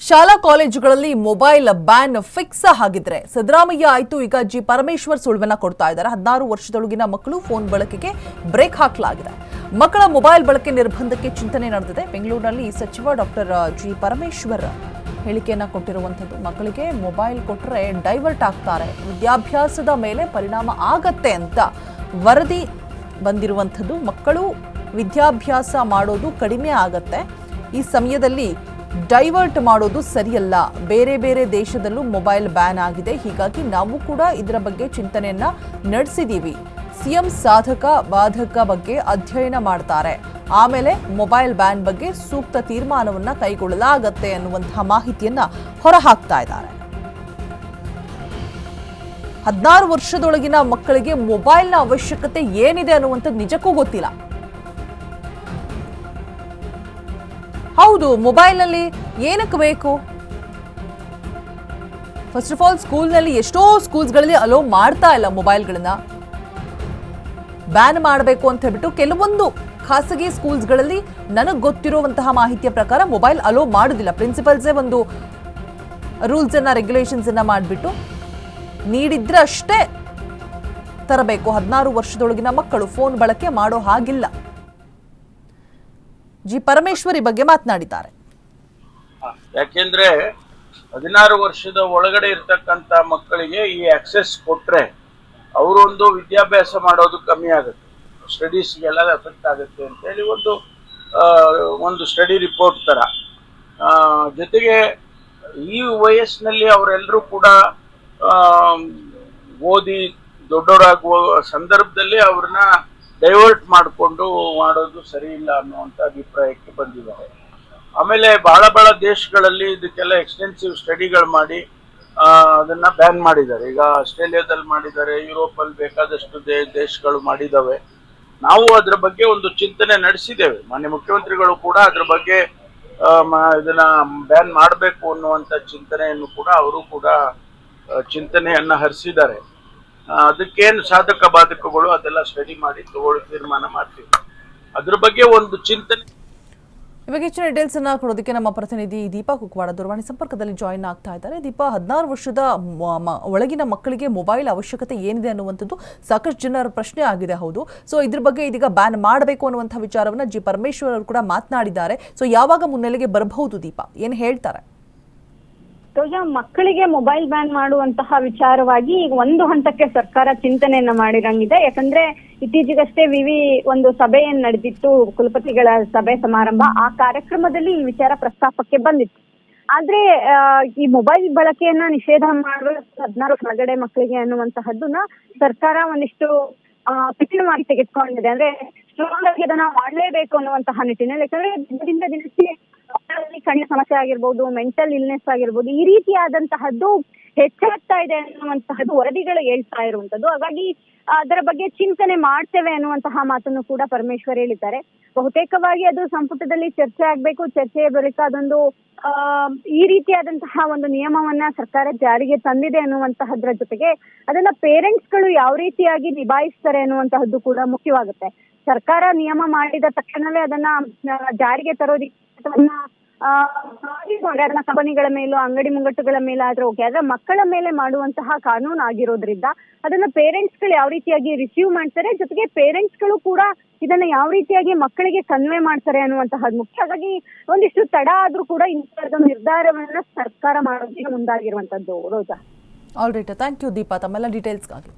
ಶಾಲಾ ಕಾಲೇಜುಗಳಲ್ಲಿ mobile ban fix ಆಗಿದ್ರೆ ಸಿದ್ದರಾಮಯ್ಯ ಆಯ್ತು. ಈಗ ಜಿ ಪರಮೇಶ್ವರ್ ಸುಳಿವನ್ನ ಕೊಡ್ತಾ ಇದ್ದಾರೆ. 16 ವರ್ಷದೊಳಗಿನ ಮಕ್ಕಳು ಫೋನ್ ಬಳಕೆಗೆ ಬ್ರೇಕ್ ಹಾಕಲಾಗಿದೆ. ಮಕ್ಕಳ ಮೊಬೈಲ್ ಬಳಕೆ ನಿರ್ಬಂಧಕ್ಕೆ ಚಿಂತನೆ ನಡೆದಿದೆ. ಬೆಂಗಳೂರಿನಲ್ಲಿ ಸಚಿವ ಡಾಕ್ಟರ್ ಜಿ ಪರಮೇಶ್ವರ್ ಹೇಳಿಕೆಯನ್ನ ಕೊಟ್ಟಿರುವಂಥದ್ದು. ಮಕ್ಕಳಿಗೆ ಮೊಬೈಲ್ ಕೊಟ್ಟರೆ ಡೈವರ್ಟ್ ಆಗ್ತಾರೆ, ವಿದ್ಯಾಭ್ಯಾಸದ ಮೇಲೆ ಪರಿಣಾಮ ಆಗತ್ತೆ ಅಂತ ವರದಿ ಬಂದಿರುವಂಥದ್ದು. ಮಕ್ಕಳು ವಿದ್ಯಾಭ್ಯಾಸ ಮಾಡೋದು ಕಡಿಮೆ ಆಗತ್ತೆ. ಈ ಸಮಯದಲ್ಲಿ ಡೈವರ್ಟ್ ಮಾಡೋದು ಸರಿಯಲ್ಲ. ಬೇರೆ ಬೇರೆ ದೇಶದಲ್ಲೂ ಮೊಬೈಲ್ ಬ್ಯಾನ್ ಆಗಿದೆ. ಹೀಗಾಗಿ ನಾವು ಕೂಡ ಇದರ ಬಗ್ಗೆ ಚಿಂತನೆಯನ್ನ ನಡೆಸಿದ್ದೀವಿ. ಸಿಎಂ ಸಾಧಕ ಬಾಧಕ ಬಗ್ಗೆ ಅಧ್ಯಯನ ಮಾಡ್ತಾರೆ, ಆಮೇಲೆ ಮೊಬೈಲ್ ಬ್ಯಾನ್ ಬಗ್ಗೆ ಸೂಕ್ತ ತೀರ್ಮಾನವನ್ನ ಕೈಗೊಳ್ಳಲಾಗತ್ತೆ ಅನ್ನುವಂತಹ ಮಾಹಿತಿಯನ್ನ ಹೊರಹಾಕ್ತಾ ಇದ್ದಾರೆ. 16 ವರ್ಷದೊಳಗಿನ ಮಕ್ಕಳಿಗೆ ಮೊಬೈಲ್ನ ಅವಶ್ಯಕತೆ ಏನಿದೆ ಅನ್ನುವಂಥದ್ದು ನಿಜಕ್ಕೂ ಗೊತ್ತಿಲ್ಲ. ಹೌದು, ಮೊಬೈಲ್ನಲ್ಲಿ ಏನಕ್ಕೆ ಬೇಕು? ಫಸ್ಟ್ ಆಫ್ ಆಲ್ ಸ್ಕೂಲ್ನಲ್ಲಿ ಎಷ್ಟೋ ಸ್ಕೂಲ್ಸ್ಗಳಲ್ಲಿ ಅಲೋ ಮಾಡ್ತಾ ಇಲ್ಲ ಮೊಬೈಲ್ಗಳನ್ನ. ಬ್ಯಾನ್ ಮಾಡಬೇಕು ಅಂತ ಹೇಳ್ಬಿಟ್ಟು ಕೆಲವೊಂದು ಖಾಸಗಿ ಸ್ಕೂಲ್ಸ್ಗಳಲ್ಲಿ ನನಗೆ ಗೊತ್ತಿರುವಂತಹ ಮಾಹಿತಿಯ ಪ್ರಕಾರ ಮೊಬೈಲ್ ಅಲೋ ಮಾಡೋದಿಲ್ಲ. ಪ್ರಿನ್ಸಿಪಲ್ಸೇ ಒಂದು ರೂಲ್ಸ್ ಅನ್ನ ರೆಗ್ಯುಲೇಷನ್ಸ್ ಅನ್ನ ಮಾಡಿಬಿಟ್ಟು ನೀಡಿದ್ರೆ ಅಷ್ಟೇ ತರಬೇಕು. 16 ವರ್ಷದೊಳಗಿನ ಮಕ್ಕಳು ಫೋನ್ ಬಳಕೆ ಮಾಡೋ ಹಾಗಿಲ್ಲ. ಜಿ ಪರಮೇಶ್ವರ್ ಈ ಬಗ್ಗೆ ಮಾತನಾಡಿದ್ದಾರೆ. ಯಾಕೆಂದ್ರೆ 16 ವರ್ಷದ ಒಳಗಡೆ ಇರ್ತಕ್ಕಂಥ ಮಕ್ಕಳಿಗೆ ಈ ಆಕ್ಸೆಸ್ ಕೊಟ್ರೆ ಅವರೊಂದು ವಿದ್ಯಾಭ್ಯಾಸ ಮಾಡೋದು ಕಮ್ಮಿ ಆಗುತ್ತೆ, ಸ್ಟಡೀಸ್ಗೆಲ್ಲ ಎಫೆಕ್ಟ್ ಆಗುತ್ತೆ ಅಂತೇಳಿ ಒಂದು ಸ್ಟಡಿ ರಿಪೋರ್ಟ್ ತರ. ಜೊತೆಗೆ ಈ ವಯಸ್ಸಿನಲ್ಲಿ ಅವರೆಲ್ಲರೂ ಕೂಡ ಓದಿ ದೊಡ್ಡವರಾಗುವ ಸಂದರ್ಭದಲ್ಲಿ ಅವ್ರನ್ನ ಡೈವರ್ಟ್ ಮಾಡಿಕೊಂಡು ಮಾಡೋದು ಸರಿ ಇಲ್ಲ ಅನ್ನುವಂಥ ಅಭಿಪ್ರಾಯಕ್ಕೆ ಬಂದಿದ್ದಾರೆ. ಆಮೇಲೆ ಬಹಳ ದೇಶಗಳಲ್ಲಿ ಇದಕ್ಕೆಲ್ಲ ಎಕ್ಸ್ಟೆನ್ಸಿವ್ ಸ್ಟಡಿಗಳು ಮಾಡಿ ಅದನ್ನ ಬ್ಯಾನ್ ಮಾಡಿದ್ದಾರೆ. ಈಗ ಆಸ್ಟ್ರೇಲಿಯಾದಲ್ಲಿ ಮಾಡಿದ್ದಾರೆ, ಯುರೋಪಲ್ಲಿ ಬೇಕಾದಷ್ಟು ದೇಶಗಳು ಮಾಡಿದ್ದಾವೆ. ನಾವು ಅದರ ಬಗ್ಗೆ ಒಂದು ಚಿಂತನೆ ನಡೆಸಿದ್ದೇವೆ. ಮಾನ್ಯ ಮುಖ್ಯಮಂತ್ರಿಗಳು ಕೂಡ ಅದ್ರ ಬಗ್ಗೆ ಇದನ್ನ ಬ್ಯಾನ್ ಮಾಡಬೇಕು ಅನ್ನುವಂಥ ಚಿಂತನೆಯನ್ನು ಕೂಡ ಅವರು ಕೂಡ ಚಿಂತನೆಯನ್ನ ಹರಿಸಿದ್ದಾರೆ. ಅದಕ್ಕೇನು ಸಾಧಕ ಬಾಧಕಗಳು ಅದೆಲ್ಲ ಸ್ಟಡಿ ಮಾಡಿ ತಗೊಳ್ಳೋ ತೀರ್ಮಾನ ಮಾಡ್ತೀವಿ. ಅದ್ರ ಬಗ್ಗೆ ಒಂದು ಚಿಂತನೆ. ಇವಾಗ ಹೆಚ್ಚಿನ ಡೀಟೇಲ್ಸ್ ಅನ್ನ ಕೊಡೋದಕ್ಕೆ ನಮ್ಮ ಪ್ರತಿನಿಧಿ ದೀಪಾ ಕುಕ್ವಾಡ ದೂರವಾಣಿ ಸಂಪರ್ಕದಲ್ಲಿ ಜಾಯಿನ್ ಆಗ್ತಾ ಇದ್ದಾರೆ. ದೀಪಾ, 16 ವರ್ಷದ ಒಳಗಿನ ಮಕ್ಕಳಿಗೆ ಮೊಬೈಲ್ ಅವಶ್ಯಕತೆ ಏನಿದೆ ಅನ್ನುವಂಥದ್ದು ಸಾಕಷ್ಟು ಜನರ ಪ್ರಶ್ನೆ ಆಗಿದೆ. ಹೌದು, ಸೊ ಇದ್ರ ಬಗ್ಗೆ ಇದೀಗ ಬ್ಯಾನ್ ಮಾಡಬೇಕು ಅನ್ನುವಂಥ ವಿಚಾರವನ್ನ ಜಿ ಪರಮೇಶ್ವರ್ ಅವರು ಕೂಡ ಮಾತನಾಡಿದ್ದಾರೆ. ಸೊ ಯಾವಾಗ ಮುನ್ನೆಲೆಗೆ ಬರಬಹುದು ದೀಪಾ, ಏನ್ ಹೇಳ್ತಾರೆ? ಮಕ್ಕಳಿಗೆ ಮೊಬೈಲ್ ಬ್ಯಾನ್ ಮಾಡುವಂತಹ ವಿಚಾರವಾಗಿ ಈಗ ಒಂದು ಹಂತಕ್ಕೆ ಸರ್ಕಾರ ಚಿಂತನೆಯನ್ನ ಮಾಡಿರಂಗಿದೆ. ಯಾಕಂದ್ರೆ ಇತ್ತೀಚೆಗಷ್ಟೇ ಒಂದು ಸಭೆಯನ್ನು ನಡೆದಿತ್ತು, ಕುಲಪತಿಗಳ ಸಭೆ ಸಮಾರಂಭ. ಆ ಕಾರ್ಯಕ್ರಮದಲ್ಲಿ ಈ ವಿಚಾರ ಪ್ರಸ್ತಾಪಕ್ಕೆ ಬಂದಿತ್ತು. ಆದ್ರೆ ಈ ಮೊಬೈಲ್ ಬಳಕೆಯನ್ನ ನಿಷೇಧ ಮಾಡುವ 16 ಒಳಗಡೆ ಮಕ್ಕಳಿಗೆ ಅನ್ನುವಂತಹದ್ದನ್ನ ಸರ್ಕಾರ ಒಂದಿಷ್ಟು ಕಠಿಣವಾಗಿ ತೆಗೆದುಕೊಂಡಿದೆ. ಅಂದ್ರೆ ಸ್ಟ್ರಾಂಗ್ ಆಗಿ ಅದನ್ನ ಮಾಡಲೇಬೇಕು ಅನ್ನುವಂತಹ ನಿಟ್ಟಿನಲ್ಲಿ. ಯಾಕಂದ್ರೆ ದಿನದಿಂದ ದಿನಕ್ಕೆ ಕಣ್ಣಿನ ಸಮಸ್ಯೆ ಆಗಿರ್ಬೋದು, ಮೆಂಟಲ್ ಇಲ್ನೆಸ್ ಆಗಿರ್ಬೋದು, ಈ ರೀತಿಯಾದಂತಹದ್ದು ಹೆಚ್ಚಾಗ್ತಾ ಇದೆ ಅನ್ನುವಂತಹದ್ದು ವರದಿಗಳು ಹೇಳ್ತಾ ಇರುವಂತದ್ದು. ಹಾಗಾಗಿ ಅದರ ಬಗ್ಗೆ ಚಿಂತನೆ ಮಾಡ್ತೇವೆ ಅನ್ನುವಂತಹ ಮಾತನ್ನು ಕೂಡ ಪರಮೇಶ್ವರ್ ಹೇಳಿದ್ದಾರೆ. ಬಹುತೇಕವಾಗಿ ಅದು ಸಂಪುಟದಲ್ಲಿ ಚರ್ಚೆ ಆಗ್ಬೇಕು. ಚರ್ಚೆಯ ಬಳಿಕ ಅದೊಂದು ಈ ರೀತಿಯಾದಂತಹ ಒಂದು ನಿಯಮವನ್ನ ಸರ್ಕಾರ ಜಾರಿಗೆ ತಂದಿದೆ ಅನ್ನುವಂತಹದ್ರ ಜೊತೆಗೆ ಅದನ್ನ ಪೇರೆಂಟ್ಸ್ ಗಳು ಯಾವ ರೀತಿಯಾಗಿ ನಿಭಾಯಿಸ್ತಾರೆ ಅನ್ನುವಂತಹದ್ದು ಕೂಡ ಮುಖ್ಯವಾಗುತ್ತೆ. ಸರ್ಕಾರ ನಿಯಮ ಮಾಡಿದ ತಕ್ಷಣವೇ ಅದನ್ನ ಜಾರಿಗೆ ತರೋದಿಕ್ಕೆ ಅದನ್ನ ಕಂಪನಿಗಳ ಮೇಲೂ ಅಂಗಡಿ ಮುಂಗಟ್ಟುಗಳ ಮೇಲೆ ಆದ್ರೆ ಓಕೆ, ಆದ್ರೆ ಮಕ್ಕಳ ಮೇಲೆ ಮಾಡುವಂತಹ ಕಾನೂನು ಆಗಿರೋದ್ರಿಂದ ಅದನ್ನ ಪೇರೆಂಟ್ಸ್ ಗಳು ಯಾವ ರೀತಿಯಾಗಿ ರಿಸೀವ್ ಮಾಡ್ತಾರೆ, ಜೊತೆಗೆ ಪೇರೆಂಟ್ಸ್ ಗಳು ಕೂಡ ಇದನ್ನ ಯಾವ ರೀತಿಯಾಗಿ ಮಕ್ಕಳಿಗೆ ಕನ್ವೆ ಮಾಡ್ತಾರೆ ಅನ್ನುವಂತಹದ್ದು ಮುಖ್ಯ. ಹಾಗಾಗಿ ಒಂದಿಷ್ಟು ತಡ ಆದ್ರೂ ಕೂಡ ಇಂಥದ್ದು ನಿರ್ಧಾರವನ್ನ ಸರ್ಕಾರ ಮಾಡೋದಕ್ಕೆ ಮುಂದಾಗಿರುವಂತದ್ದು. Roja, all right, thank you Deepa ತಮ್ಮೆಲ್ಲ ಡೀಟೇಲ್ಸ್ಗಾಗಿ.